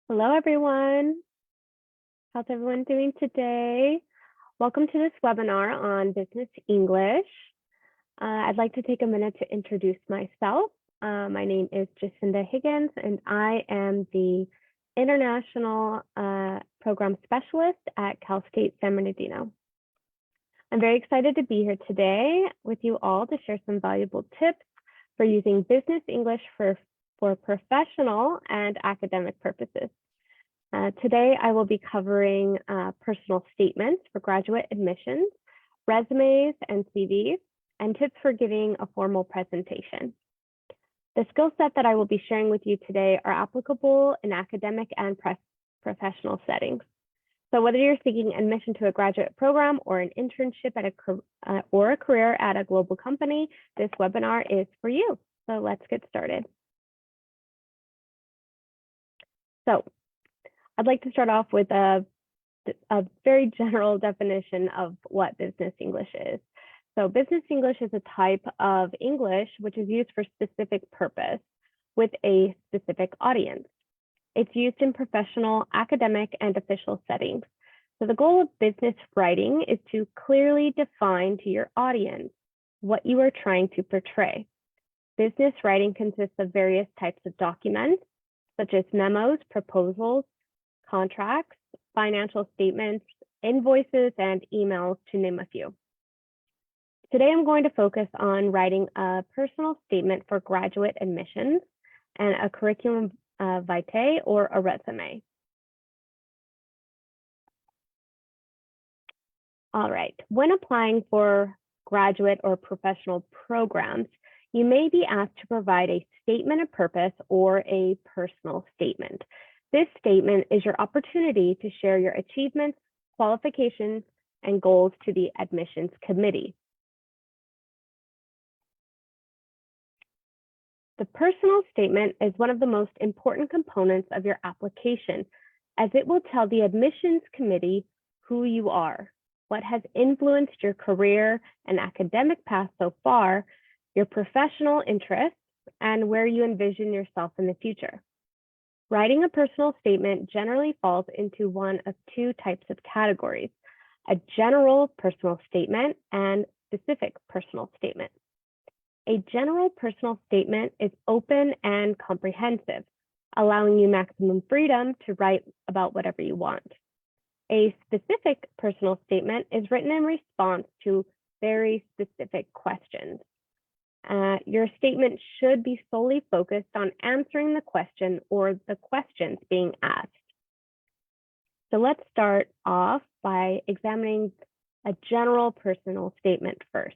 Hello, everyone. How's everyone doing today? Welcome to this webinar on business English. I'd like to take a minute to introduce myself. My name is Jacinda Higgins, and I am the International Program Specialist at Cal State San Bernardino. I'm very excited to be here today with you all to share some valuable tips for using business English for professional and academic purposes. Today, I will be covering personal statements for graduate admissions, resumes and CVs, and tips for giving a formal presentation. The skill set that I will be sharing with you today are applicable in academic and professional settings. So whether you're seeking admission to a graduate program or an internship at a career at a global company, this webinar is for you. So let's get started. So I'd like to start off with a very general definition of what business English is. So business English is a type of English which is used for specific purpose with a specific audience. It's used in professional, academic, and official settings. So the goal of business writing is to clearly define to your audience what you are trying to portray. Business writing consists of various types of documents, such as memos, proposals, contracts, financial statements, invoices, and emails, to name a few. Today, I'm going to focus on writing a personal statement for graduate admissions and a curriculum vitae or a resume. All right, when applying for graduate or professional programs, you may be asked to provide a statement of purpose or a personal statement. This statement is your opportunity to share your achievements, qualifications, and goals to the admissions committee. The personal statement is one of the most important components of your application, as it will tell the admissions committee who you are, what has influenced your career and academic path so far, your professional interests, and where you envision yourself in the future. Writing a personal statement generally falls into one of two types of categories: a general personal statement and specific personal statement. A general personal statement is open and comprehensive, allowing you maximum freedom to write about whatever you want. A specific personal statement is written in response to very specific questions. Your statement should be solely focused on answering the question or the questions being asked. So let's start off by examining a general personal statement first.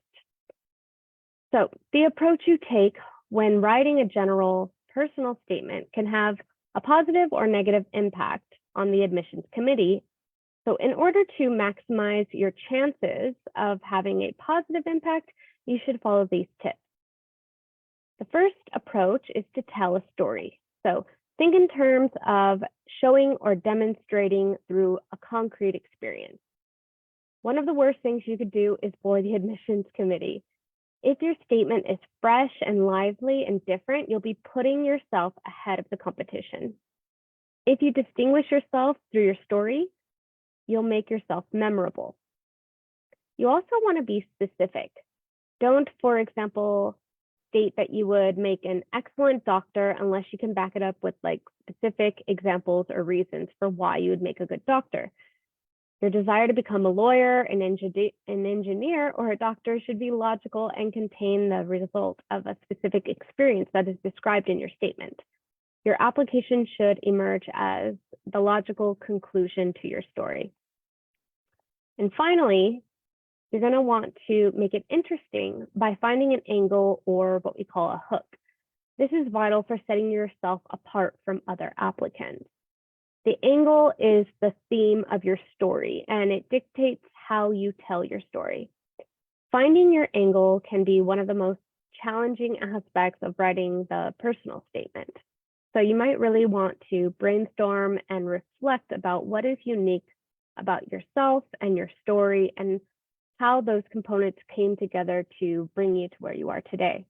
So the approach you take when writing a general personal statement can have a positive or negative impact on the admissions committee. So in order to maximize your chances of having a positive impact, you should follow these tips. The first approach is to tell a story. So think in terms of showing or demonstrating through a concrete experience. One of the worst things you could do is bore the admissions committee. If your statement is fresh and lively and different, you'll be putting yourself ahead of the competition. If you distinguish yourself through your story, you'll make yourself memorable. You also want to be specific. Don't, for example, state that you would make an excellent doctor unless you can back it up with like specific examples or reasons for why you would make a good doctor. Your desire to become a lawyer, an engineer, or a doctor should be logical and contain the result of a specific experience that is described in your statement. Your application should emerge as the logical conclusion to your story. And finally, you're going to want to make it interesting by finding an angle or what we call a hook. This is vital for setting yourself apart from other applicants. The angle is the theme of your story, and it dictates how you tell your story. Finding your angle can be one of the most challenging aspects of writing the personal statement. So you might really want to brainstorm and reflect about what is unique about yourself and your story and how those components came together to bring you to where you are today.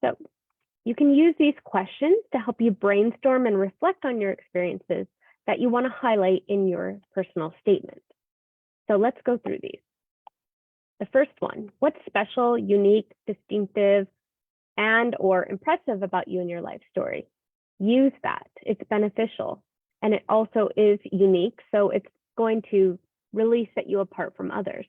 So You can use these questions to help you brainstorm and reflect on your experiences that you want to highlight in your personal statement. So let's go through these. The first one, what's special, unique, distinctive, and/or impressive about you and your life story? Use that. It's beneficial. And it also is unique, so it's going to really set you apart from others.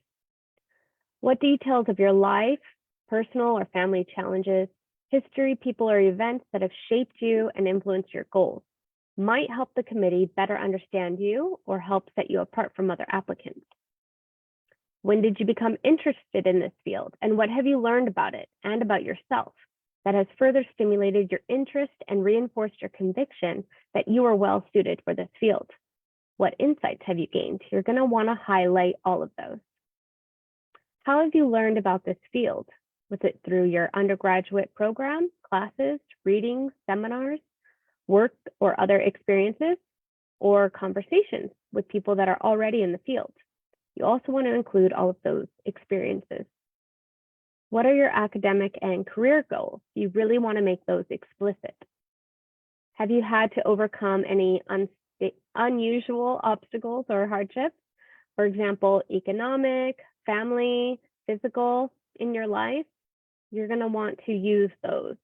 What details of your life, personal or family challenges, history, people, or events that have shaped you and influenced your goals might help the committee better understand you or help set you apart from other applicants? When did you become interested in this field, and what have you learned about it and about yourself that has further stimulated your interest and reinforced your conviction that you are well suited for this field? What insights have you gained? You're going to want to highlight all of those. How have you learned about this field? Was it through your undergraduate program, classes, readings, seminars, work, or other experiences, or conversations with people that are already in the field? You also want to include all of those experiences. What are your academic and career goals? You really want to make those explicit. Have you had to overcome any unusual obstacles or hardships? For example, economic, family, physical in your life? You're going to want to use those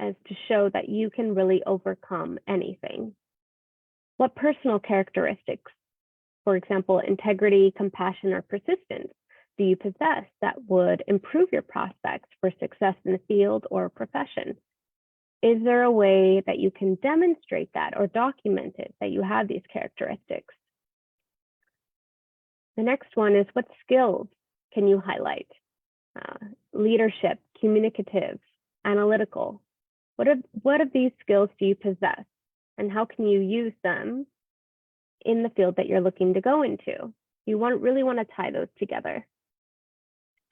as to show that you can really overcome anything. What personal characteristics, for example, integrity, compassion, or persistence, do you possess that would improve your prospects for success in the field or profession? Is there a way that you can demonstrate that or document it, that you have these characteristics? The next one is, what skills can you highlight? Leadership, communicative, analytical. What of these skills do you possess, and how can you use them in the field that you're looking to go into? You really want to tie those together.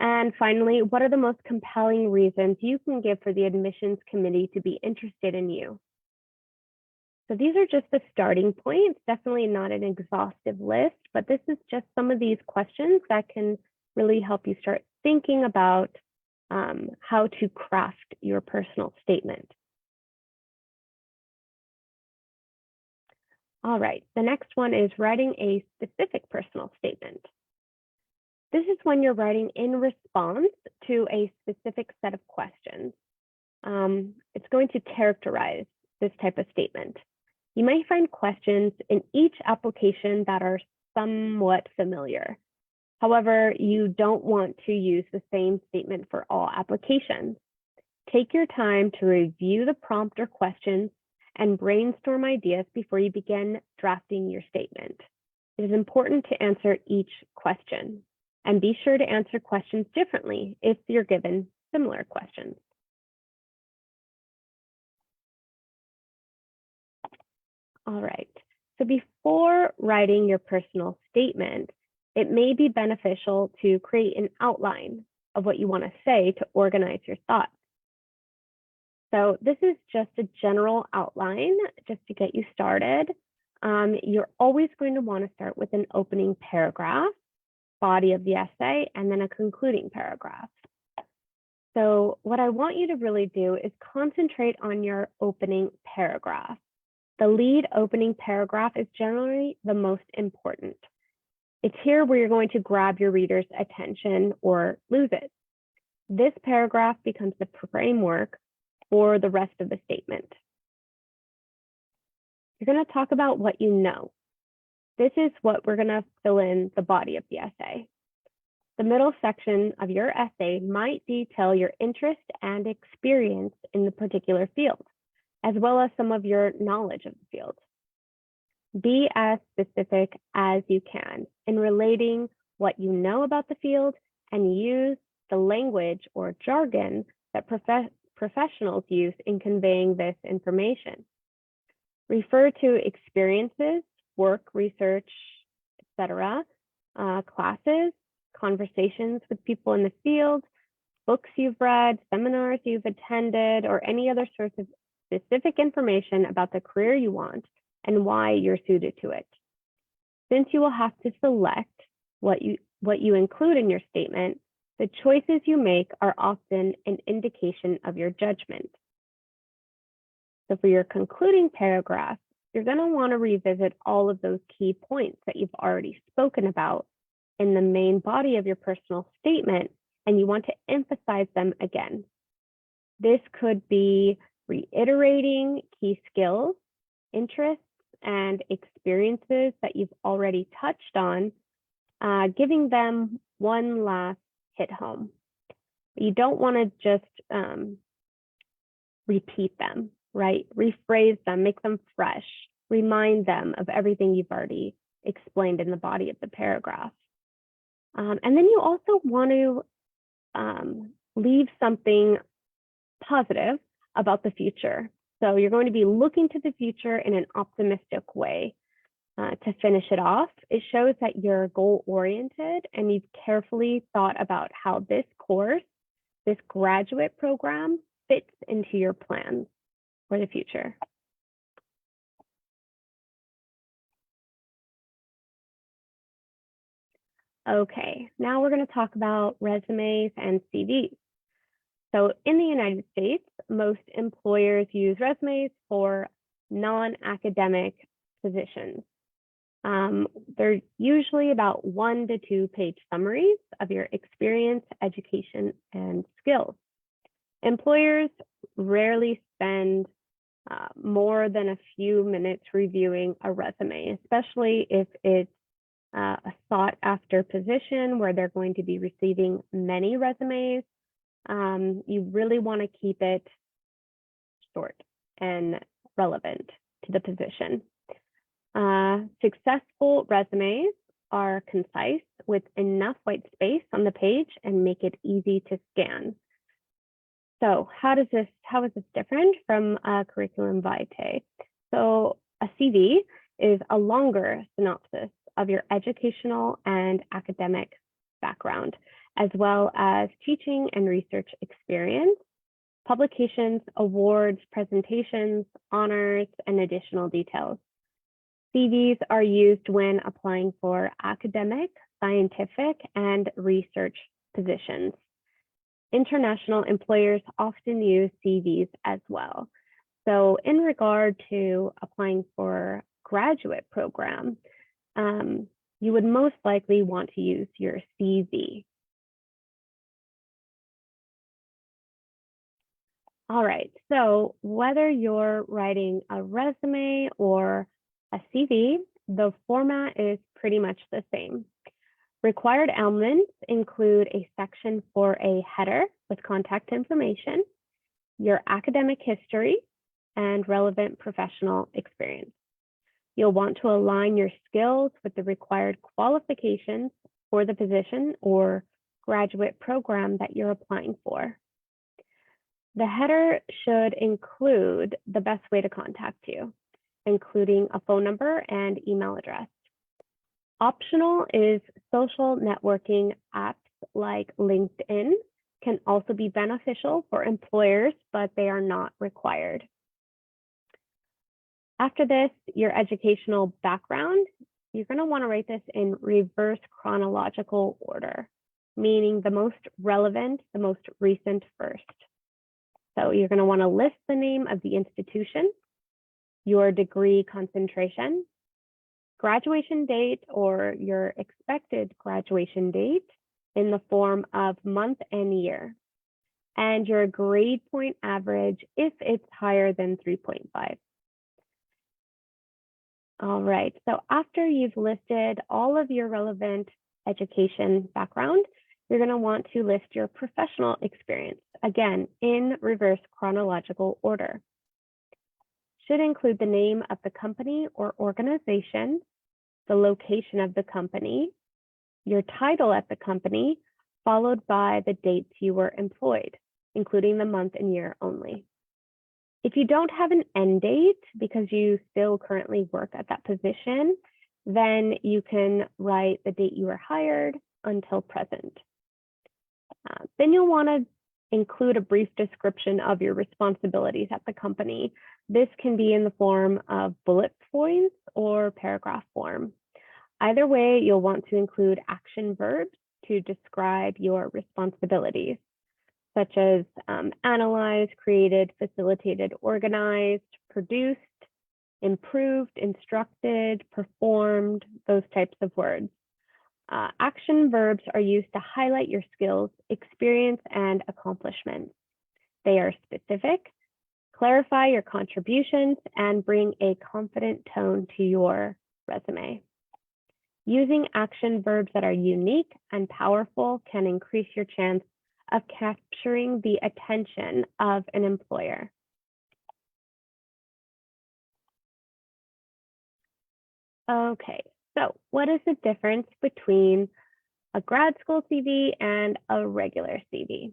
And finally, what are the most compelling reasons you can give for the admissions committee to be interested in you? So these are just the starting points, definitely not an exhaustive list, but this is just some of these questions that can really help you start thinking about how to craft your personal statement. All right, the next one is writing a specific personal statement. This is when you're writing in response to a specific set of questions. It's going to characterize this type of statement. You may find questions in each application that are somewhat familiar. However, you don't want to use the same statement for all applications. Take your time to review the prompt or questions and brainstorm ideas before you begin drafting your statement. It is important to answer each question, and be sure to answer questions differently if you're given similar questions. All right, so before writing your personal statement, it may be beneficial to create an outline of what you want to say to organize your thoughts. So this is just a general outline just to get you started. You're always going to want to start with an opening paragraph, body of the essay, and then a concluding paragraph. So what I want you to really do is concentrate on your opening paragraph. The lead opening paragraph is generally the most important. It's here where you're going to grab your reader's attention or lose it. This paragraph becomes the framework for the rest of the statement. You're going to talk about what you know. This is what we're going to fill in the body of the essay. The middle section of your essay might detail your interest and experience in the particular field, as well as some of your knowledge of the field. Be as specific as you can in relating what you know about the field, and use the language or jargon that professionals use in conveying this information. Refer to experiences, work, research, etc., classes, conversations with people in the field, books you've read, seminars you've attended, or any other source of specific information about the career you want and why you're suited to it. Since you will have to select what you include in your statement, the choices you make are often an indication of your judgment. So for your concluding paragraph, you're going to want to revisit all of those key points that you've already spoken about in the main body of your personal statement, and you want to emphasize them again. This could be reiterating key skills, interests, and experiences that you've already touched on, giving them one last hit home. You don't want to just repeat them, right? Rephrase them, make them fresh, remind them of everything you've already explained in the body of the paragraph. And then you also want to leave something positive about the future. So you're going to be looking to the future in an optimistic way. To finish it off, it shows that you're goal-oriented and you've carefully thought about how this course, this graduate program, fits into your plans for the future. Okay, now we're going to talk about resumes and CVs. So in the United States, most employers use resumes for non-academic positions. They're usually about 1 to 2 page summaries of your experience, education, and skills. Employers rarely spend more than a few minutes reviewing a resume, especially if it's a sought-after position where they're going to be receiving many resumes. You really want to keep it short and relevant to the position. Successful resumes are concise with enough white space on the page and make it easy to scan. So how is this different from a curriculum vitae? So a CV is a longer synopsis of your educational and academic background, as well as teaching and research experience, publications, awards, presentations, honors, and additional details. CVs are used when applying for academic, scientific, and research positions. International employers often use CVs as well. So in regard to applying for graduate program, you would most likely want to use your CV. All right, so whether you're writing a resume or a CV, the format is pretty much the same. Required elements include a section for a header with contact information, your academic history, and relevant professional experience. You'll want to align your skills with the required qualifications for the position or graduate program that you're applying for. The header should include the best way to contact you, including a phone number and email address. Optional is social networking apps like LinkedIn can also be beneficial for employers, but they are not required. After this, your educational background, you're going to want to write this in reverse chronological order, meaning the most relevant, the most recent first. So you're going to want to list the name of the institution, your degree concentration, graduation date or your expected graduation date in the form of month and year, and your grade point average if it's higher than 3.5. All right, so after you've listed all of your relevant education background, you're going to want to list your professional experience, again, in reverse chronological order. Should include the name of the company or organization, the location of the company, your title at the company, followed by the dates you were employed, including the month and year only. If you don't have an end date because you still currently work at that position, then you can write the date you were hired until present. Then you'll want to include a brief description of your responsibilities at the company. This can be in the form of bullet points or paragraph form. Either way, you'll want to include action verbs to describe your responsibilities. such as analyzed, created, facilitated, organized, produced, improved, instructed, performed, those types of words. Action verbs are used to highlight your skills, experience, and accomplishments. They are specific, clarify your contributions, and bring a confident tone to your resume. Using action verbs that are unique and powerful can increase your chance of capturing the attention of an employer. Okay, so what is the difference between a grad school CV and a regular CV?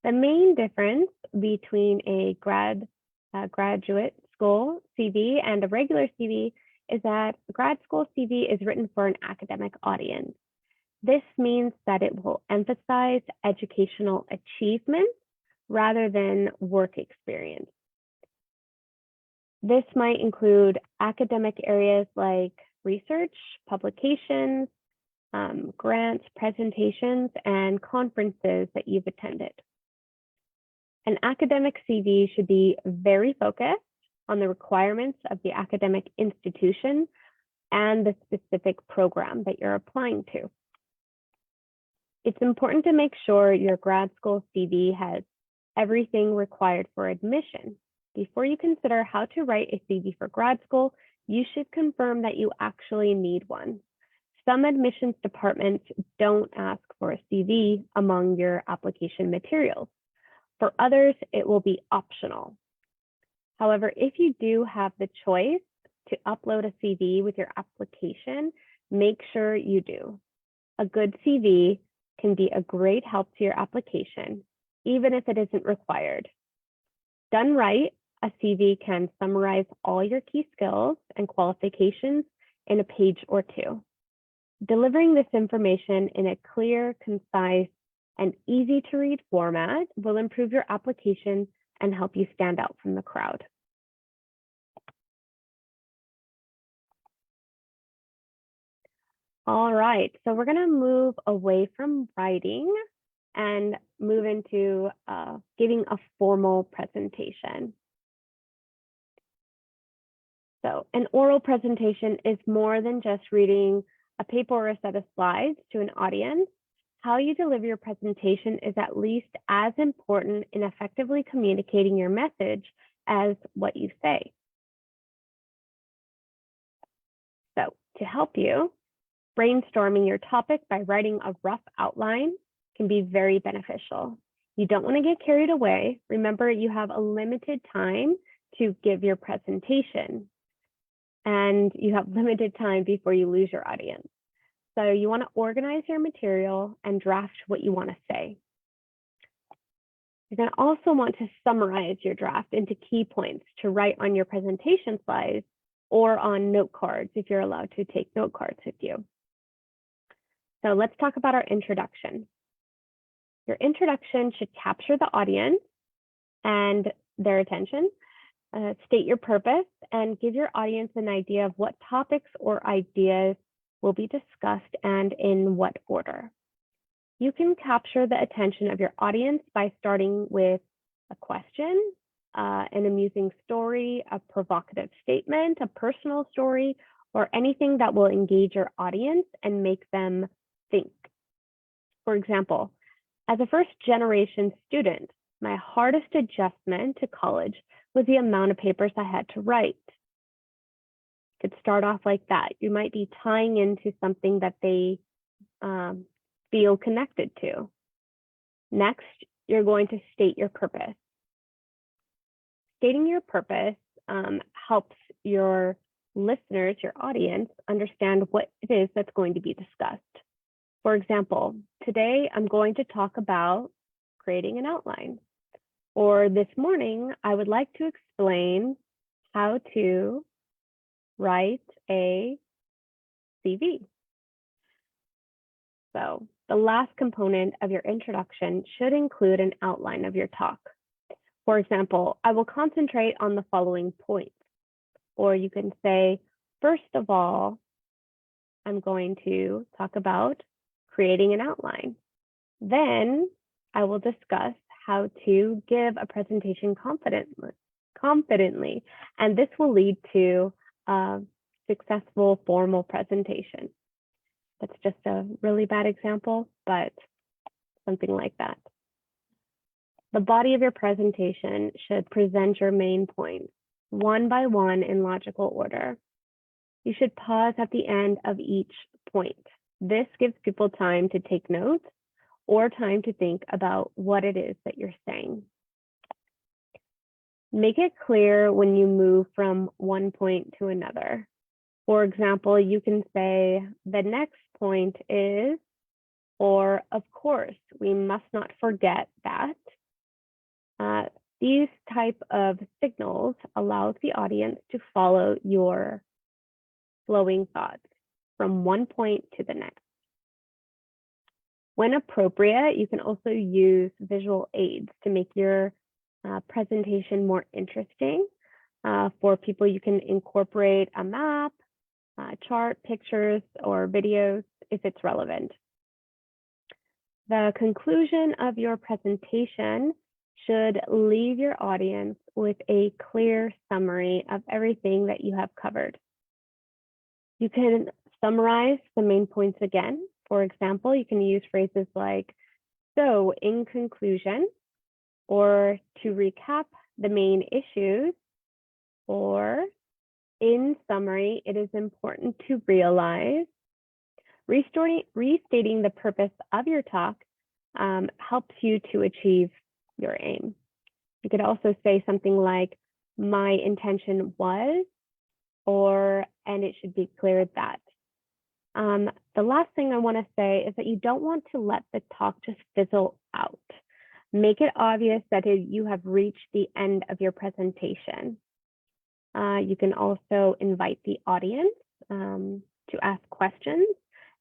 The main difference between a graduate school CV and a regular CV is that a grad school CV is written for an academic audience. This means that it will emphasize educational achievements rather than work experience. This might include academic areas like research, publications, grants, presentations, and conferences that you've attended. An academic CV should be very focused on the requirements of the academic institution and the specific program that you're applying to. It's important to make sure your grad school CV has everything required for admission. Before you consider how to write a CV for grad school, you should confirm that you actually need one. Some admissions departments don't ask for a CV among your application materials. For others, it will be optional. However, if you do have the choice to upload a CV with your application, make sure you do. A good CV can be a great help to your application, even if it isn't required. Done right, a CV can summarize all your key skills and qualifications in a page or two. Delivering this information in a clear, concise, and easy to read format will improve your application and help you stand out from the crowd. All right, so we're gonna move away from writing and move into giving a formal presentation. So an oral presentation is more than just reading a paper or a set of slides to an audience. How you deliver your presentation is at least as important in effectively communicating your message as what you say. So to help you, brainstorming your topic by writing a rough outline can be very beneficial. You don't want to get carried away. Remember, you have a limited time to give your presentation, and you have limited time before you lose your audience. So you want to organize your material and draft what you want to say. You're going to also want to summarize your draft into key points to write on your presentation slides or on note cards if you're allowed to take note cards with you. So let's talk about our introduction. Your introduction should capture the audience and their attention, state your purpose, and give your audience an idea of what topics or ideas will be discussed and in what order. You can capture the attention of your audience by starting with a question, an amusing story, a provocative statement, a personal story, or anything that will engage your audience and make them think. For example, as a first-generation student, my hardest adjustment to college was the amount of papers I had to write. Could start off like that. You might be tying into something that they feel connected to. Next, you're going to state your purpose. Stating your purpose helps your listeners, your audience, understand what it is that's going to be discussed. For example, today I'm going to talk about creating an outline. Or this morning, I would like to explain how to write a CV. So the last component of your introduction should include an outline of your talk. For example, I will concentrate on the following points. Or you can say, first of all, I'm going to talk about creating an outline. Then I will discuss how to give a presentation confidently, and this will lead to a successful formal presentation. That's just a really bad example, but something like that. The body of your presentation should present your main points, one by one in logical order. You should pause at the end of each point. This gives people time to take notes or time to think about what it is that you're saying. Make it clear when you move from one point to another. For example, you can say, the next point is, or of course, we must not forget that. These type of signals allows the audience to follow your flowing thoughts from one point to the next. When appropriate, you can also use visual aids to make your presentation more interesting. For people, you can incorporate a map, chart, pictures, or videos if it's relevant. The conclusion of your presentation should leave your audience with a clear summary of everything that you have covered. You can summarize the main points again. For example, you can use phrases like, so in conclusion, or to recap the main issues, or in summary, it is important to realize. Restating the purpose of your talk helps you to achieve your aim. You could also say something like, my intention was, or, and it should be clear that. The last thing I want to say is that you don't want to let the talk just fizzle out. Make it obvious that you have reached the end of your presentation. You can also invite the audience to ask questions,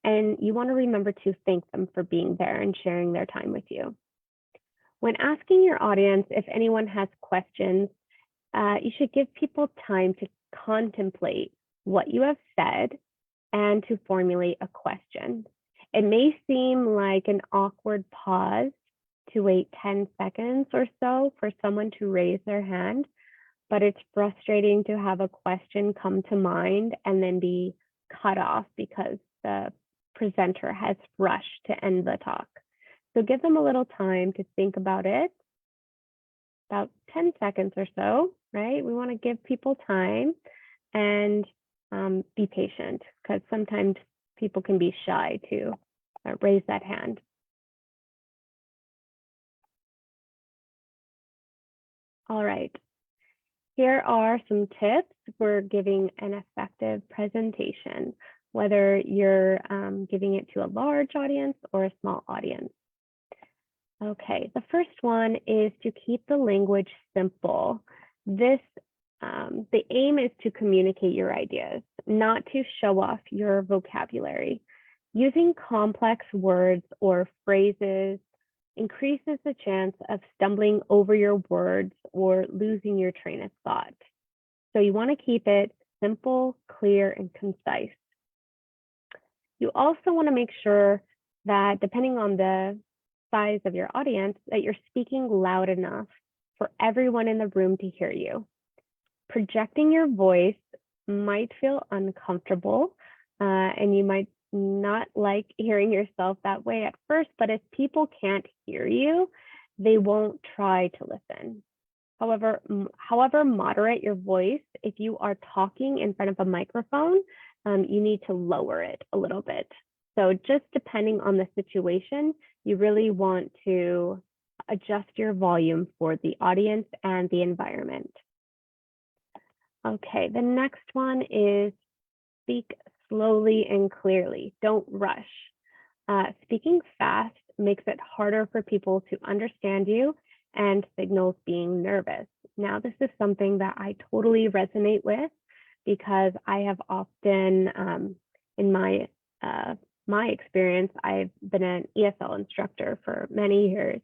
and you want to remember to thank them for being there and sharing their time with you. When asking your audience if anyone has questions, you should give people time to contemplate what you have said and to formulate a question. It may seem like an awkward pause to wait 10 seconds or so for someone to raise their hand, but it's frustrating to have a question come to mind and then be cut off because the presenter has rushed to end the talk. So give them a little time to think about it, about 10 seconds or so, right? We want to give people time and be patient, because sometimes people can be shy to raise that hand. All right, here are some tips for giving an effective presentation, whether you're giving it to a large audience or a small audience. Okay, the first one is to keep the language simple. This, the aim is to communicate your ideas, not to show off your vocabulary. Using complex words or phrases increases the chance of stumbling over your words or losing your train of thought. So you want to keep it simple, clear, and concise. You also want to make sure that, depending on the size of your audience, that you're speaking loud enough for everyone in the room to hear you. Projecting your voice might feel uncomfortable, and you might not like hearing yourself that way at first, but if people can't hear you, they won't try to listen. However moderate your voice, if you are talking in front of a microphone, you need to lower it a little bit. So just depending on the situation, you really want to adjust your volume for the audience and the environment. Okay, the next one is speak slowly and clearly. Don't rush. Speaking fast makes it harder for people to understand you and signals being nervous. Now, this is something that I totally resonate with, because I have often, in my experience, I've been an ESL instructor for many years.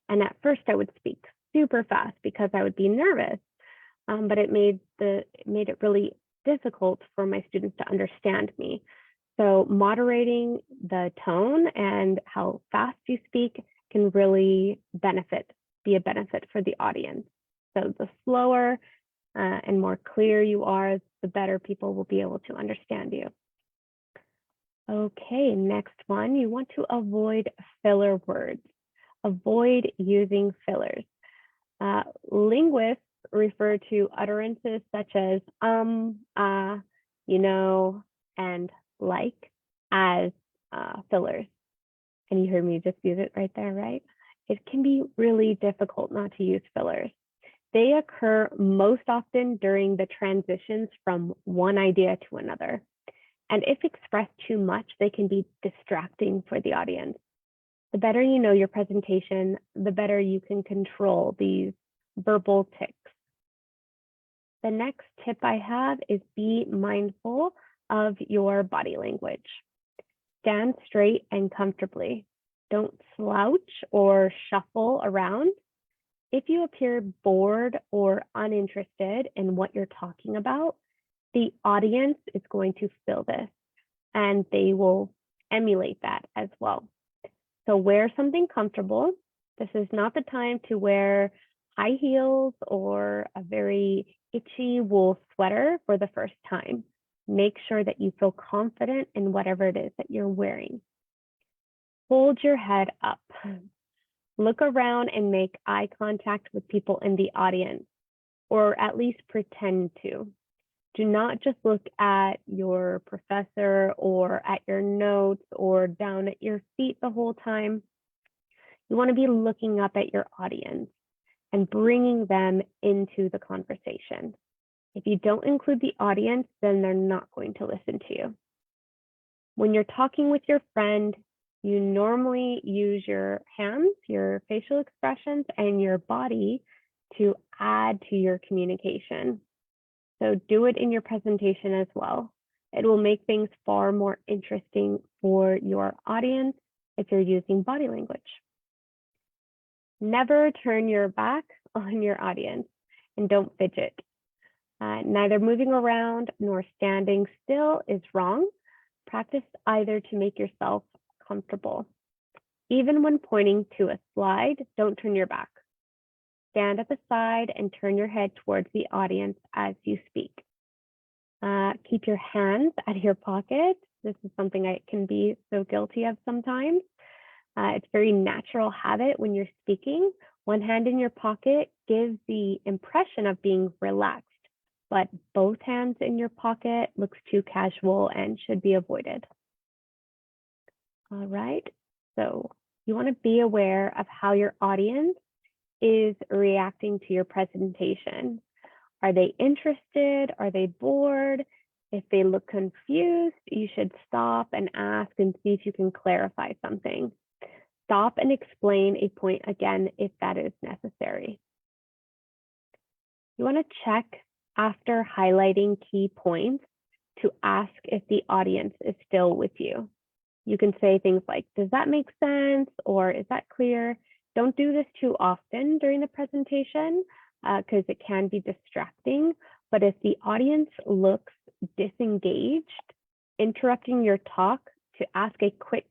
And at first I would speak super fast because I would be nervous, but it made it really difficult for my students to understand me. So moderating the tone and how fast you speak can really benefit be a benefit for the audience. So the slower and more clear you are, the better people will be able to understand you. Okay, next one, you want to avoid filler words. Avoid using fillers. Linguists refer to utterances such as you know, and like as fillers. And you heard me just use it right there, right? It can be really difficult not to use fillers. They occur most often during the transitions from one idea to another. And if expressed too much, they can be distracting for the audience. The better you know your presentation, the better you can control these verbal tics. The next tip I have is be mindful of your body language. Stand straight and comfortably. Don't slouch or shuffle around. If you appear bored or uninterested in what you're talking about, the audience is going to feel this and they will emulate that as well. So wear something comfortable. This is not the time to wear high heels or a very itchy wool sweater for the first time. Make sure that you feel confident in whatever it is that you're wearing. Hold your head up. Look around and make eye contact with people in the audience, or at least pretend to. Do not just look at your professor or at your notes or down at your feet the whole time. You want to be looking up at your audience and bringing them into the conversation. If you don't include the audience, then they're not going to listen to you. When you're talking with your friend, you normally use your hands, your facial expressions, and your body to add to your communication. So do it in your presentation as well. It will make things far more interesting for your audience if you're using body language. Never turn your back on your audience and don't fidget. Neither moving around nor standing still is wrong. Practice either to make yourself comfortable. Even when pointing to a slide, don't turn your back. Stand at the side and turn your head towards the audience as you speak. Keep your hands at your pocket. This is something I can be so guilty of sometimes. It's a very natural habit when you're speaking. One hand in your pocket gives the impression of being relaxed, but both hands in your pocket looks too casual and should be avoided. All right, so you want to be aware of how your audience is reacting to your presentation. Are they interested? Are they bored? If they look confused, you should stop and ask and see if you can clarify something. Stop and explain a point again if that is necessary. You want to check after highlighting key points to ask if the audience is still with you. You can say things like, does that make sense? Or is that clear? Don't do this too often during the presentation because it can be distracting. But if the audience looks disengaged, interrupting your talk to ask a quick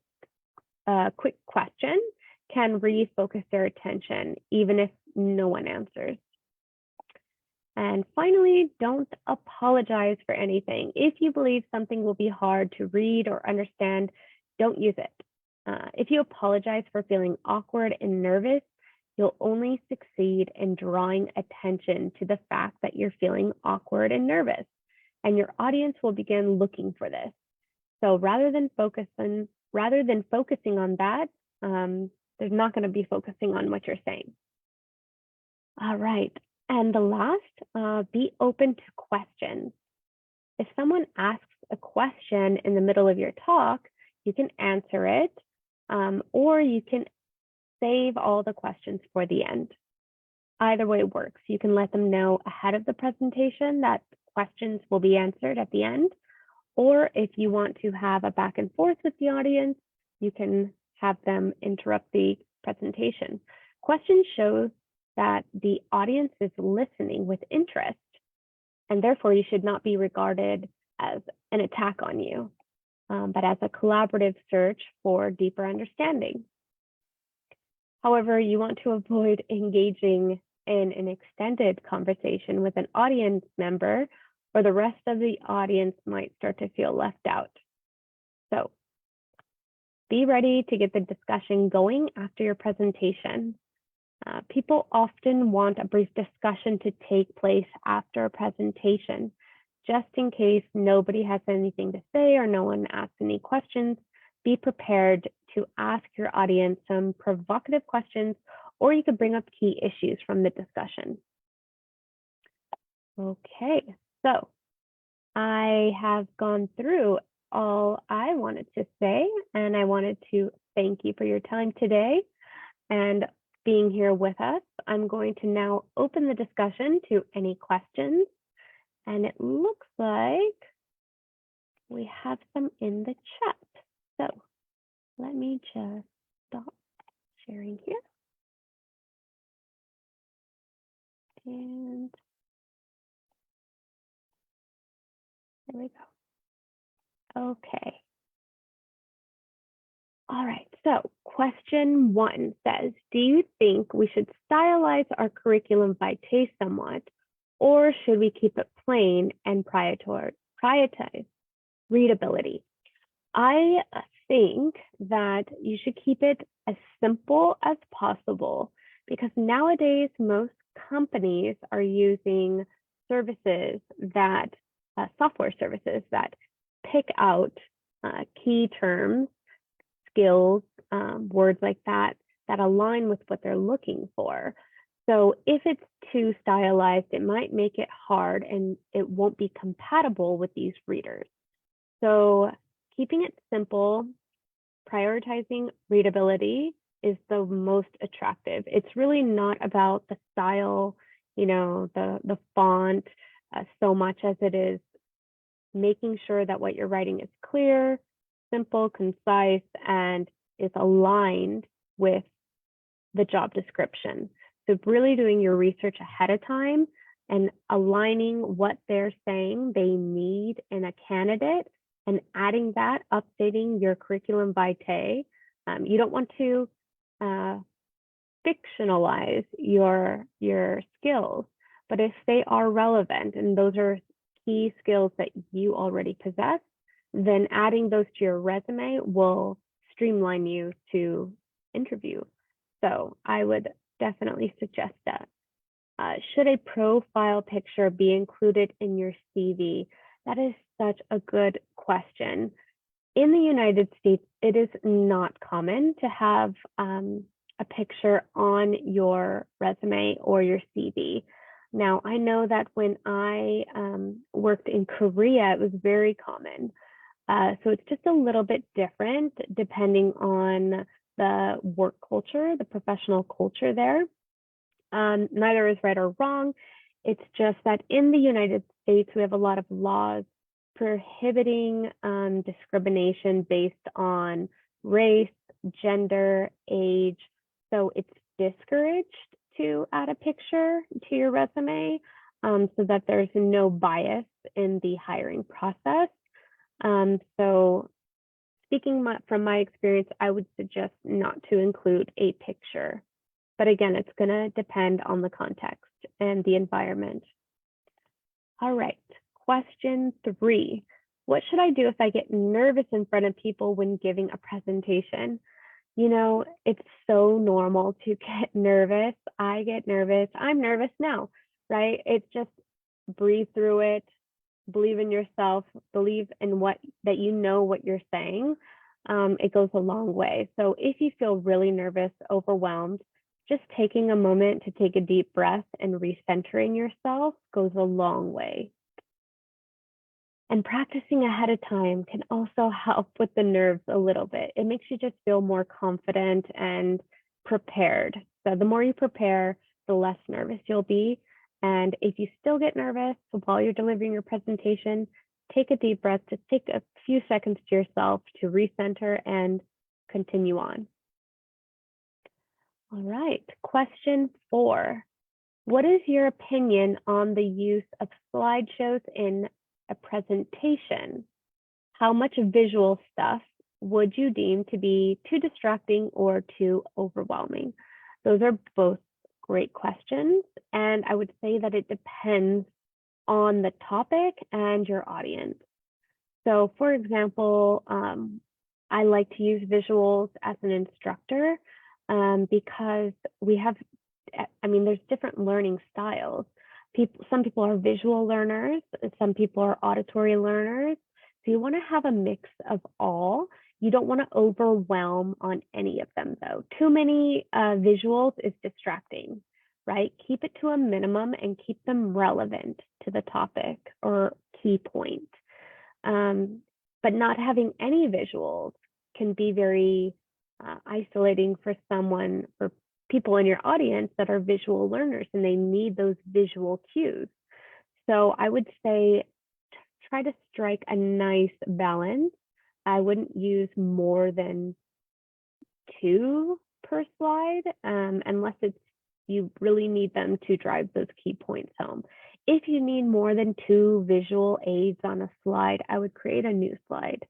question can refocus their attention, even if no one answers. And finally, don't apologize for anything. If you believe something will be hard to read or understand, don't use it. If you apologize for feeling awkward and nervous, you'll only succeed in drawing attention to the fact that you're feeling awkward and nervous, and your audience will begin looking for this. So rather than focusing on that, they're not going to be focusing on what you're saying. All right, and the last, be open to questions. If someone asks a question in the middle of your talk, you can answer it, or you can save all the questions for the end. Either way works. You can let them know ahead of the presentation that questions will be answered at the end, or if you want to have a back and forth with the audience, you can have them interrupt the presentation. Questions show that the audience is listening with interest, and therefore you should not be regarded as an attack on you, but as a collaborative search for deeper understanding. However, you want to avoid engaging in an extended conversation with an audience member, or the rest of the audience might start to feel left out. So be ready to get the discussion going after your presentation. People often want a brief discussion to take place after a presentation, just in case nobody has anything to say or no one asks any questions. Be prepared to ask your audience some provocative questions, or you could bring up key issues from the discussion. Okay, so I have gone through all I wanted to say, and I wanted to thank you for your time today and being here with us. I'm going to now open the discussion to any questions, and it looks like we have some in the chat. So let me just stop sharing here. And there we go. Okay. All right, so question 1 says, do you think we should stylize our curriculum vitae somewhat, or should we keep it plain and prioritize readability? I think that you should keep it as simple as possible, because nowadays most companies are using services that, software services that pick out key terms, skills, words like that, that align with what they're looking for. So if it's too stylized, it might make it hard and it won't be compatible with these readers. So keeping it simple, prioritizing readability is the most attractive. It's really not about the style, you know, the font so much as it is making sure that what you're writing is clear, simple, concise, and is aligned with the job description. So really doing your research ahead of time and aligning what they're saying they need in a candidate and adding that, updating your curriculum vitae. You don't want to fictionalize your skills, but if they are relevant and those are key skills that you already possess, then adding those to your resume will streamline you to interview. So I would definitely suggest that. Should a profile picture be included in your CV? That is such a good question. In the United States, it is not common to have a picture on your resume or your CV. Now, I know that when I worked in Korea, it was very common. So it's just a little bit different depending on the work culture, the professional culture there. Neither is right or wrong. It's just that in the United States, we have a lot of laws prohibiting discrimination based on race, gender, age. So it's discouraged to add a picture to your resume so that there's no bias in the hiring process. So speaking from my experience, I would suggest not to include a picture. But again, it's going to depend on the context and the environment. All right, question 3. What should I do if I get nervous in front of people when giving a presentation? You know, it's so normal to get nervous. I get nervous. I'm nervous now, right? It's just breathe through it. Believe in yourself, believe in that you know what you're saying. It goes a long way. So if you feel really nervous, overwhelmed, just taking a moment to take a deep breath and recentering yourself goes a long way. And practicing ahead of time can also help with the nerves a little bit. It makes you just feel more confident and prepared. So the more you prepare, the less nervous you'll be. And if you still get nervous while you're delivering your presentation, take a deep breath, just take a few seconds to yourself to recenter and continue on. All right, question 4. What is your opinion on the use of slideshows in a presentation? How much visual stuff would you deem to be too distracting or too overwhelming? Those are both great questions, and I would say that it depends on the topic and your audience. So for example, I like to use visuals as an instructor because we have, there's different learning styles. Some people are visual learners, some people are auditory learners. So you want to have a mix of all. You don't want to overwhelm on any of them though. Too many visuals is distracting, right? Keep it to a minimum and keep them relevant to the topic or key point. But not having any visuals can be very isolating for someone, for people in your audience that are visual learners and they need those visual cues. So I would say try to strike a nice balance. I wouldn't use more than 2 per slide unless you really need them to drive those key points home. If you need more than 2 visual aids on a slide, I would create a new slide.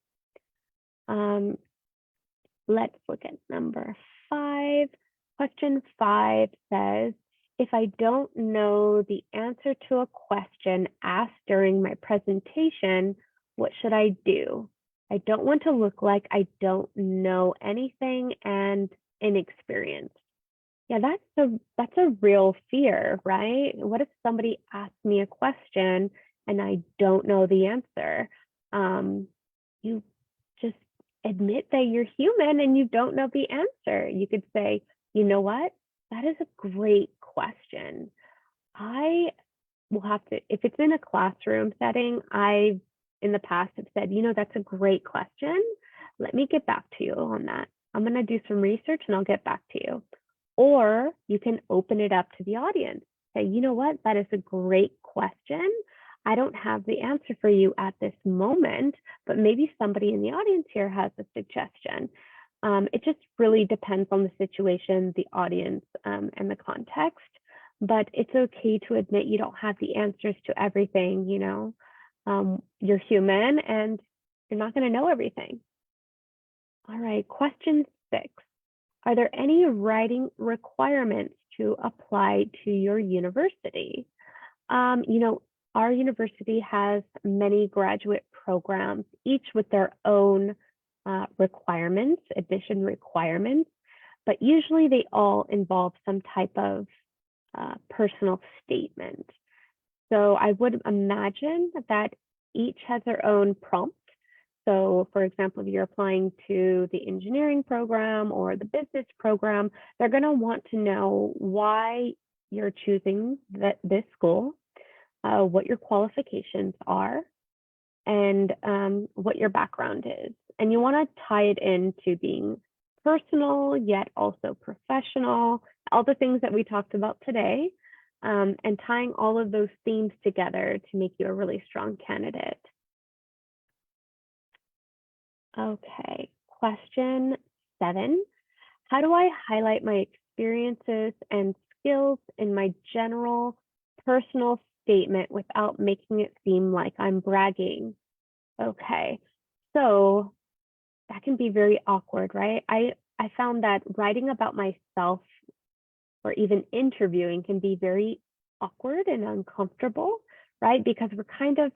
Let's look at number 5. Question 5 says, if I don't know the answer to a question asked during my presentation, what should I do? I don't want to look like I don't know anything and inexperienced. Yeah, that's a real fear, right? What if somebody asks me a question and I don't know the answer? You just admit that you're human and you don't know the answer. You could say, you know what? That is a great question. I will have to, if it's in a classroom setting, I in the past have said, that's a great question. Let me get back to you on that. I'm going to do some research and I'll get back to you. Or you can open it up to the audience. Say, you know what? That is a great question. I don't have the answer for you at this moment, but maybe somebody in the audience here has a suggestion. It just really depends on the situation, the audience, and the context. But it's okay to admit you don't have the answers to everything, you're human and you're not going to know everything. All right, question 6. Are there any writing requirements to apply to your university? Our university has many graduate programs, each with their own requirements, admission requirements, but usually they all involve some type of personal statement. So I would imagine that each has their own prompt. So for example, if you're applying to the engineering program or the business program, they're going to want to know why you're choosing this school, what your qualifications are, and what your background is. And you want to tie it into being personal, yet also professional, all the things that we talked about today, and tying all of those themes together to make you a really strong candidate. Okay, question 7. How do I highlight my experiences and skills in my general personal statement without making it seem like I'm bragging? Okay, so that can be very awkward, right? I found that writing about myself or even interviewing can be very awkward and uncomfortable, right? Because we're kind of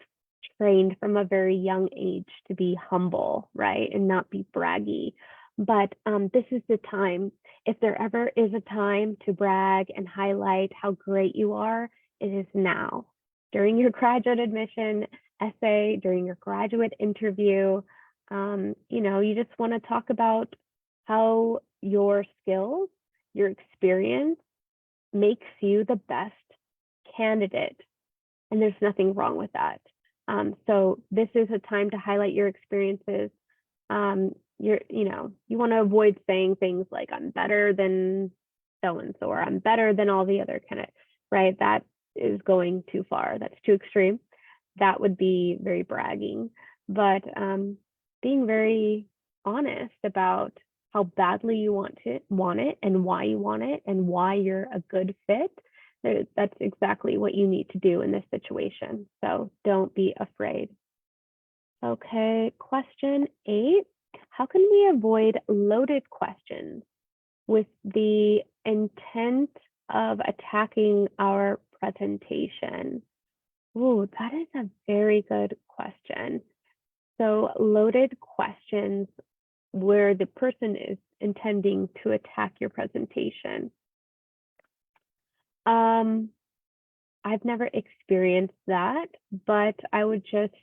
trained from a very young age to be humble, right? And not be braggy. But this is the time. If there ever is a time to brag and highlight how great you are, it is now. During your graduate admission essay, during your graduate interview, you just want to talk about how your skills, your experience makes you the best candidate. And there's nothing wrong with that. So this is a time to highlight your experiences. You want to avoid saying things like, I'm better than so-and-so, or I'm better than all the other candidates, right? That is going too far. That's too extreme. That would be very bragging. But being very honest about how badly you want it and why you want it and why you're a good fit, that's exactly what you need to do in this situation. So don't be afraid. Okay, question 8. How can we avoid loaded questions with the intent of attacking our presentation? Ooh, that is a very good question. So loaded questions where the person is intending to attack your presentation. I've never experienced that, but I would just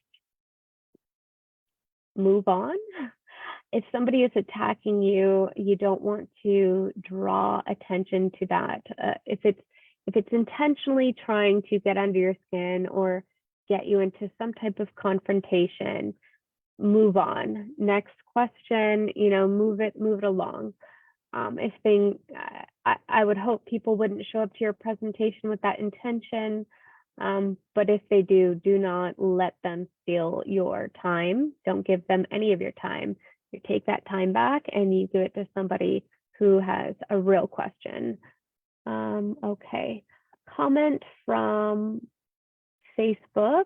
move on. If somebody is attacking you, you don't want to draw attention to that. If it's intentionally trying to get under your skin or get you into some type of confrontation, move on. Next question, move it along. I would hope people wouldn't show up to your presentation with that intention. But if they do not let them steal your time. Don't give them any of your time. You take that time back and you give it to somebody who has a real question. Okay, comment from Facebook.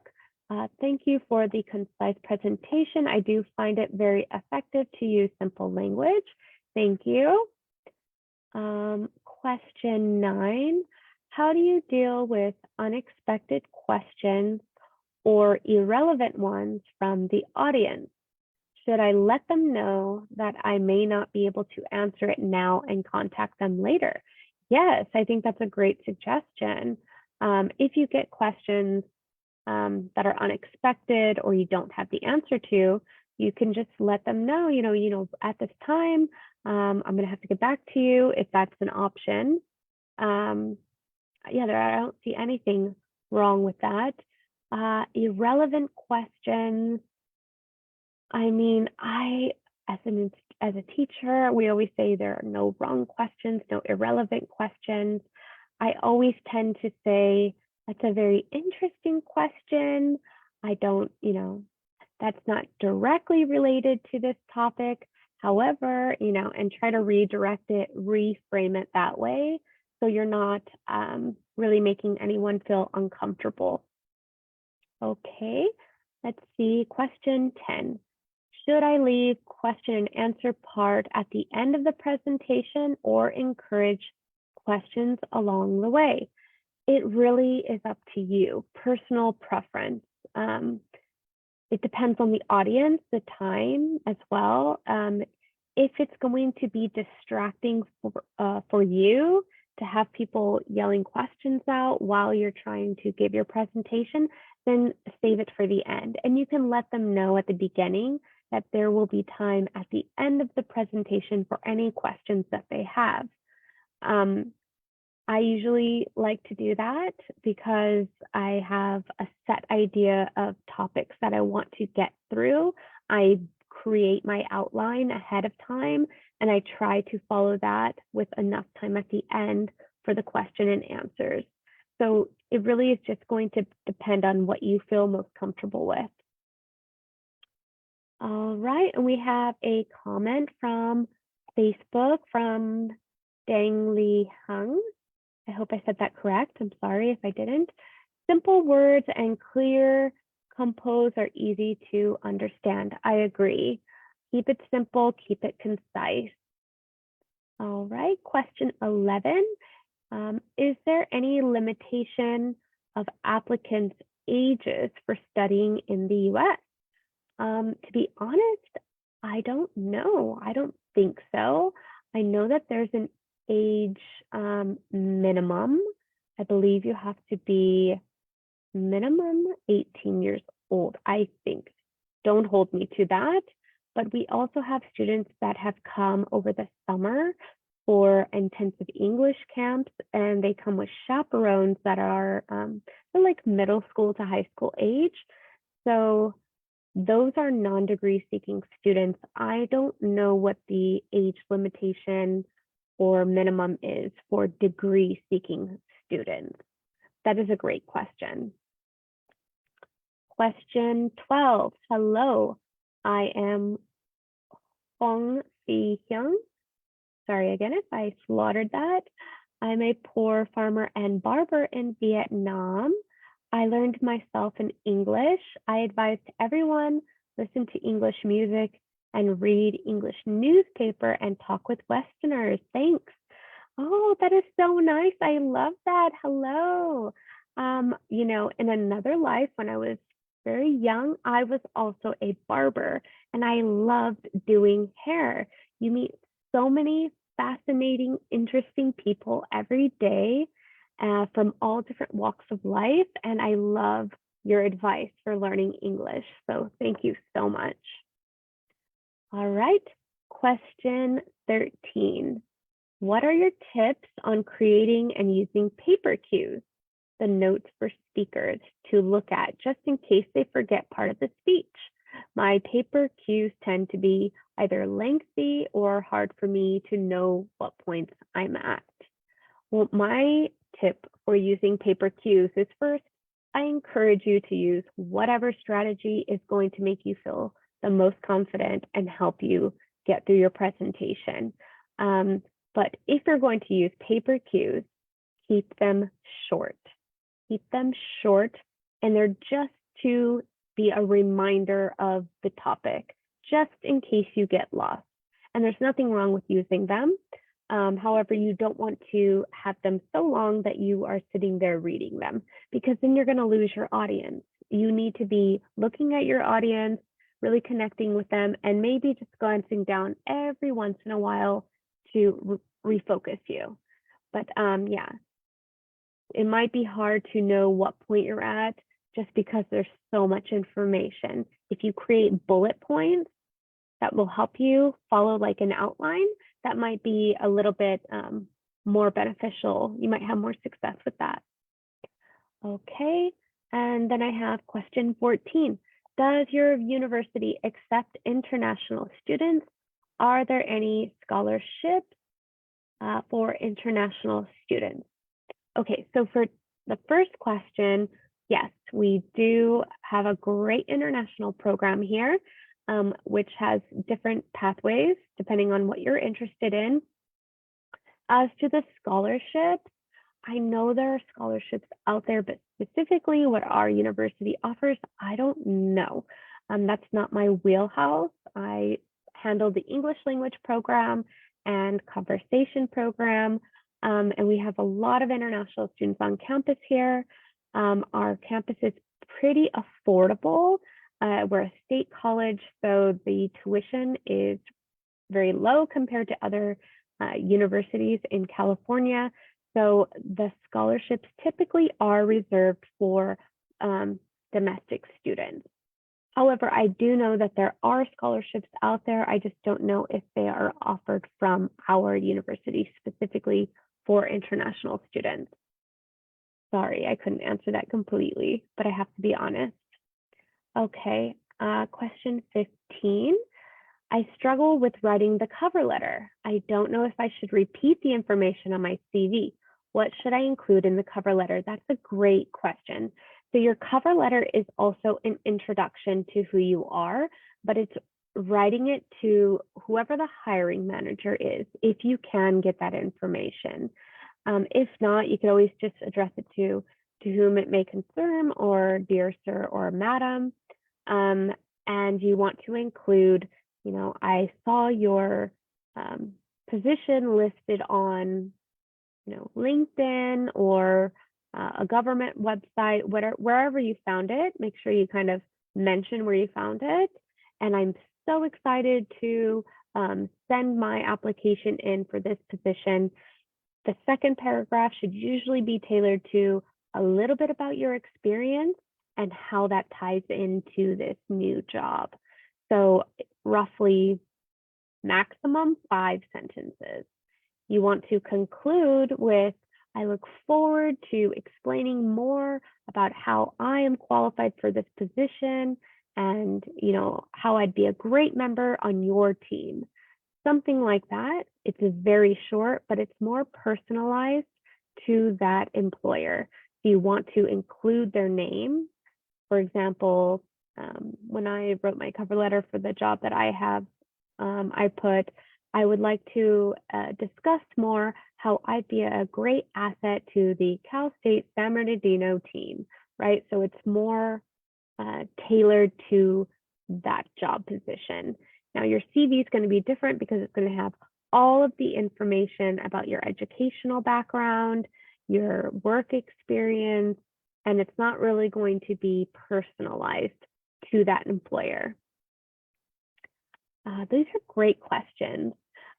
Thank you for the concise presentation. I do find it very effective to use simple language. Thank you. Question 9, how do you deal with unexpected questions or irrelevant ones from the audience? Should I let them know that I may not be able to answer it now and contact them later? Yes, I think that's a great suggestion. If you get questions that are unexpected or you don't have the answer to, you can just let them know, at this time, I'm going to have to get back to you if that's an option. I don't see anything wrong with that. Irrelevant questions. I mean, as a teacher, we always say there are no wrong questions, no irrelevant questions. I always tend to say, that's a very interesting question. I don't, that's not directly related to this topic. However, and try to redirect it, reframe it that way. So you're not really making anyone feel uncomfortable. Okay, let's see, question 10. Should I leave question and answer part at the end of the presentation or encourage questions along the way? It really is up to you, personal preference. It depends on the audience, the time as well. If it's going to be distracting for you to have people yelling questions out while you're trying to give your presentation, then save it for the end. And you can let them know at the beginning that there will be time at the end of the presentation for any questions that they have. I usually like to do that because I have a set idea of topics that I want to get through. I create my outline ahead of time, and I try to follow that with enough time at the end for the question and answers. So it really is just going to depend on what you feel most comfortable with. All right, and we have a comment from Facebook from Dang Li Hung. I hope I said that correct. I'm sorry if I didn't. Simple words and clear compose are easy to understand. I agree. Keep it simple, keep it concise. All right, question 11. Is there any limitation of applicants' ages for studying in the US? To be honest, I don't know. I don't think so. I know that there's an age minimum. I believe you have to be minimum 18 years old, I think. Don't hold me to that. But we also have students that have come over the summer for intensive English camps, and they come with chaperones that are they're like middle school to high school age. So those are non-degree seeking students. I don't know what the age limitation or minimum is for degree seeking students. That is a great question. Question 12. Hello, I am Hong Si Hyung. Sorry again if I slaughtered that. I'm a poor farmer and barber in Vietnam. I learned myself in English. I advise everyone listen to English music and read English newspaper and talk with Westerners. Thanks. Oh, that is so nice. I love that. Hello. In another life when I was very young, I was also a barber and I loved doing hair. You meet so many fascinating, interesting people every day from all different walks of life. And I love your advice for learning English. So thank you so much. All right. Question 13. What are your tips on creating and using paper cues, the notes for speakers, to look at just in case they forget part of the speech? My paper cues tend to be either lengthy or hard for me to know what points I'm at. Well, my tip for using paper cues is first, I encourage you to use whatever strategy is going to make you feel the most confident and help you get through your presentation. But if you're going to use paper cues, keep them short. Keep them short, and they're just to be a reminder of the topic, just in case you get lost. And there's nothing wrong with using them. However, you don't want to have them so long that you are sitting there reading them, because then you're going to lose your audience. You need to be looking at your audience, really connecting with them, and maybe just glancing down every once in a while to refocus you. But yeah, it might be hard to know what point you're at just because there's so much information. If you create bullet points that will help you follow like an outline, that might be a little bit more beneficial. You might have more success with that. Okay, and then I have question 14. Does your university accept international students? Are there any scholarships for international students? Okay, so for the first question, yes, we do have a great international program here, which has different pathways depending on what you're interested in. As to the scholarships, I know there are scholarships out there, but specifically what our university offers, I don't know. That's not my wheelhouse. I handle the English language program and conversation program, and we have a lot of international students on campus here. Our campus is pretty affordable. We're a state college, so the tuition is very low compared to other universities in California. So the scholarships typically are reserved for domestic students. However, I do know that there are scholarships out there. I just don't know if they are offered from our university specifically for international students. Sorry, I couldn't answer that completely, but I have to be honest. Okay, question 15. I struggle with writing the cover letter. I don't know if I should repeat the information on my CV. What should I include in the cover letter? That's a great question. So your cover letter is also an introduction to who you are, but it's writing it to whoever the hiring manager is, if you can get that information. If not, you can always just address it to whom it may concern, or dear sir or madam. And you want to include, I saw your position listed on, LinkedIn or a government website, wherever you found it. Make sure you kind of mention where you found it. And I'm so excited to send my application in for this position. The second paragraph should usually be tailored to a little bit about your experience and how that ties into this new job. So roughly maximum 5 sentences. You want to conclude with, I look forward to explaining more about how I am qualified for this position and, how I'd be a great member on your team. Something like that. It's very short, but it's more personalized to that employer. You want to include their name. For example, when I wrote my cover letter for the job that I have, I put, I would like to discuss more how I'd be a great asset to the Cal State San Bernardino team, right? So it's more tailored to that job position. Now your CV is going to be different because it's going to have all of the information about your educational background, your work experience, and it's not really going to be personalized to that employer. These are great questions.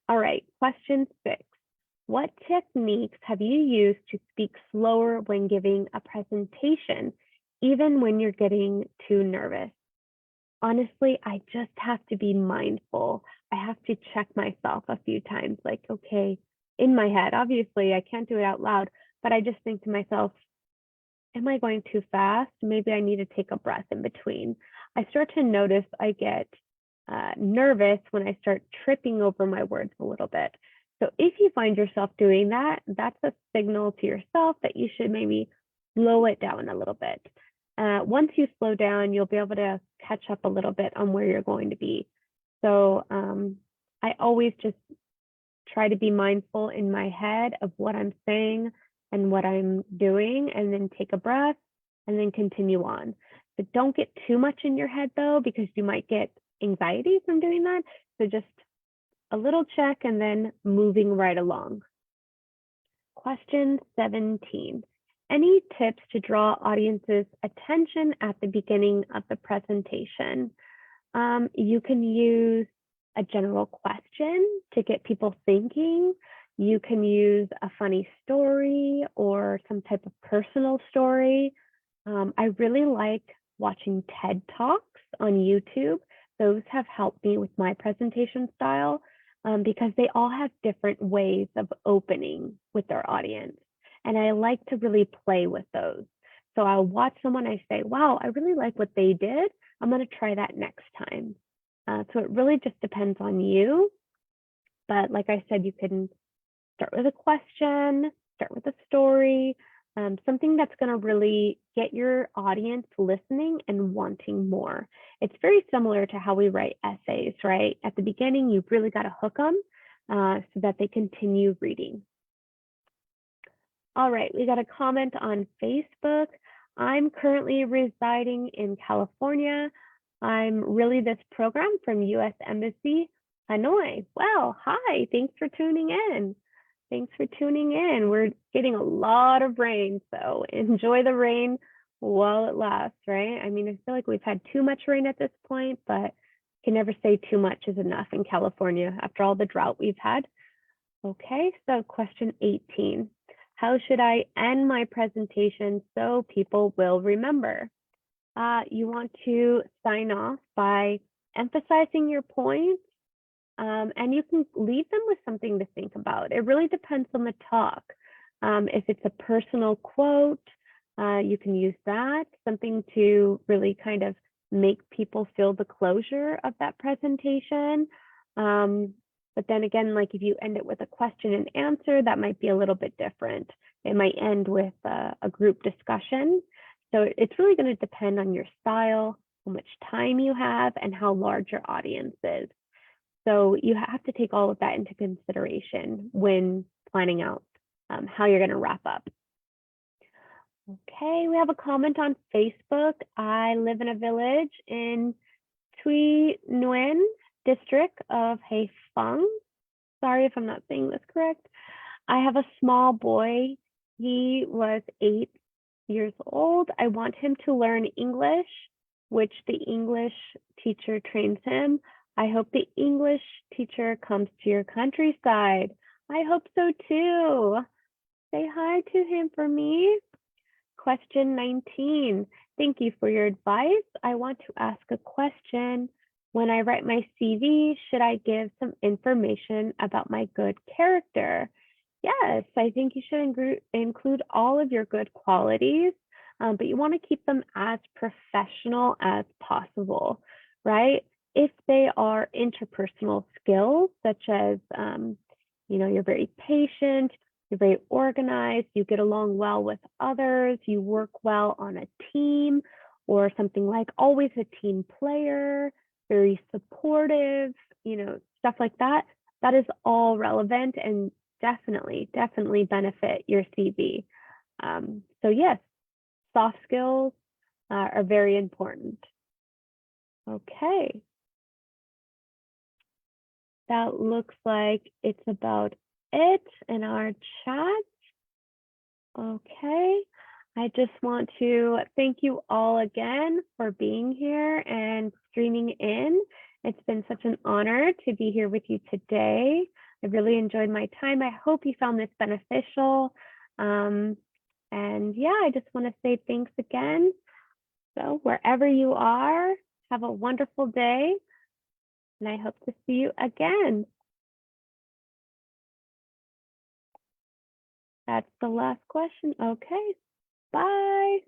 All right, question 6. What techniques have you used to speak slower when giving a presentation, even when you're getting too nervous? Honestly, I just have to be mindful. I have to check myself a few times, like, okay, in my head, obviously I can't do it out loud, but I just think to myself, am I going too fast? Maybe I need to take a breath in between. I start to notice I get nervous when I start tripping over my words a little bit. So if you find yourself doing that, that's a signal to yourself that you should maybe slow it down a little bit. Once you slow down, you'll be able to catch up a little bit on where you're going to be. So I always just try to be mindful in my head of what I'm saying and what I'm doing, and then take a breath and then continue on. So don't get too much in your head though, because you might get anxiety from doing that. So just a little check and then moving right along. Question 17. Any tips to draw audience's attention at the beginning of the presentation? You can use a general question to get people thinking. You can use a funny story or some type of personal story. I really like watching TED Talks on YouTube. Those have helped me with my presentation style because they all have different ways of opening with their audience. And I like to really play with those. So I'll watch someone, I say, wow, I really like what they did. I'm going to try that next time. So it really just depends on you. But like I said, you can start with a question, start with a story, something that's going to really get your audience listening and wanting more. It's very similar to how we write essays, right? At the beginning, you've really got to hook them so that they continue reading. All right, we got a comment on Facebook. I'm currently residing in California. I'm really this program from U.S. Embassy, Hanoi. Wow, hi, thanks for tuning in. Thanks for tuning in. We're getting a lot of rain, so enjoy the rain while it lasts, right? I mean, I feel like we've had too much rain at this point, but you can never say too much is enough in California after all the drought we've had. Okay, so question 18. How should I end my presentation so people will remember? You want to sign off by emphasizing your points, and you can leave them with something to think about. It really depends on the talk. If it's a personal quote, you can use that, something to really kind of make people feel the closure of that presentation. But then again, like if you end it with a question and answer, that might be a little bit different. It might end with a group discussion. So it's really going to depend on your style, how much time you have, and how large your audience is. So you have to take all of that into consideration when planning out how you're going to wrap up. Okay, we have a comment on Facebook. I live in a village in Tuy Nguyen district of Haiphong. Sorry if I'm not saying this correct. I have a small boy. He was 8 years old. I want him to learn English, which the English teacher trains him. I hope the English teacher comes to your countryside. I hope so too. Say hi to him for me. Question 19. Thank you for your advice. I want to ask a question. When I write my CV, should I give some information about my good character? Yes, I think you should include all of your good qualities, but you want to keep them as professional as possible, right? If they are interpersonal skills, such as, you're very patient, you're very organized, you get along well with others, you work well on a team, or something like always a team player, very supportive, stuff like that, that is all relevant and definitely benefit your CV. So yes, soft skills are very important. Okay. that looks like it's about it in our chat. Okay. I just want to thank you all again for being here and streaming in. It's been such an honor to be here with you today. I really enjoyed my time. I hope you found this beneficial. And yeah, I just want to say thanks again. So wherever you are, have a wonderful day. And I hope to see you again. That's the last question. Okay. Bye.